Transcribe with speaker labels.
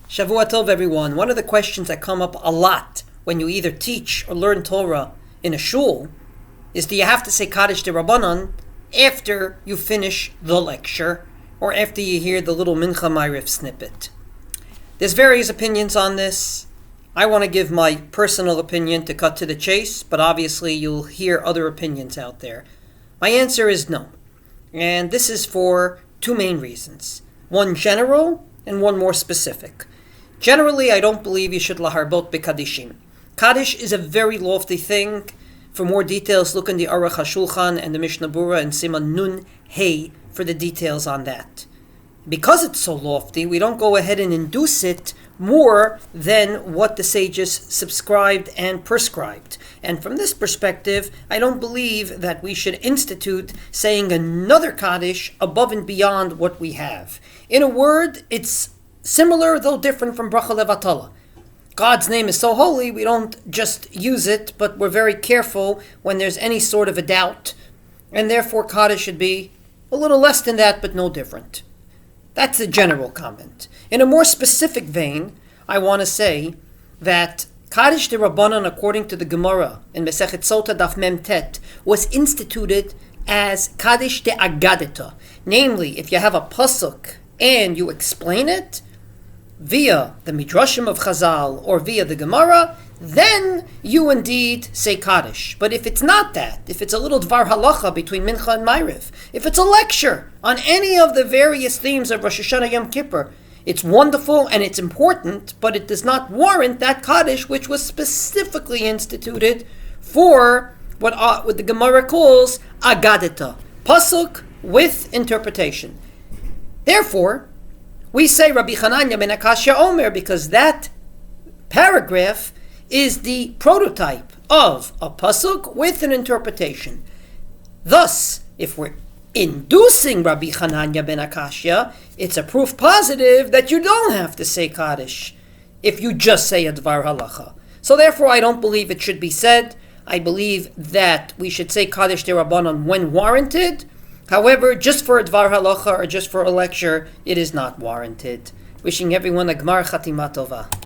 Speaker 1: Shavua Tov, everyone. One of the questions that come up a lot when you either teach or learn Torah in a shul is, do you have to say Kaddish Derabanan after you finish the lecture or after you hear the little Mincha Ma'ariv snippet? There's various opinions on this. I want to give my personal opinion to cut to the chase, but obviously you'll hear other opinions out there. My answer is no. And this is for two main reasons. One general and one more specific. Generally, I don't believe you should laharbot bekaddishim. Kaddish is a very lofty thing. For more details, look in the Aruch HaShulchan and the Mishnah Berurah and Siman Nun Hey for the details on that. Because it's so lofty, we don't go ahead and induce it more than what the sages subscribed and prescribed. And from this perspective, I don't believe that we should institute saying another Kaddish above and beyond what we have. In a word, it's similar though different from Bracha Levatala. God's name is so holy, we don't just use it, but we're very careful when there's any sort of a doubt. And therefore, Kaddish should be a little less than that, but no different. That's a general comment. In a more specific vein, I want to say that Kaddish Derabanan, according to the Gemara in Masechet Sota Daf Mem Tet, was instituted as Kaddish de Agadita. Namely, if you have a pasuk and you explain it via the Midrashim of Chazal or via the Gemara, then you indeed say Kaddish. But if it's not that, if it's a little Dvar Halacha between Mincha and Ma'ariv, if it's a lecture on any of the various themes of Rosh Hashanah Yom Kippur, it's wonderful and it's important, but it does not warrant that Kaddish which was specifically instituted for what the Gemara calls Agadita, pasuk with interpretation. Therefore, we say Rabbi Chananya ben Akashya Omer because that paragraph is the prototype of a pasuk with an interpretation. Thus, if we're inducing Rabbi Chananya ben Akashya, it's a proof positive that you don't have to say Kaddish if you just say a Dvar Halacha. So therefore, I don't believe it should be said. I believe that we should say Kaddish Derabanan when warranted. However, just for a Dvar Halacha or just for a lecture, it is not warranted. Wishing everyone a Gmar Chatima Tova.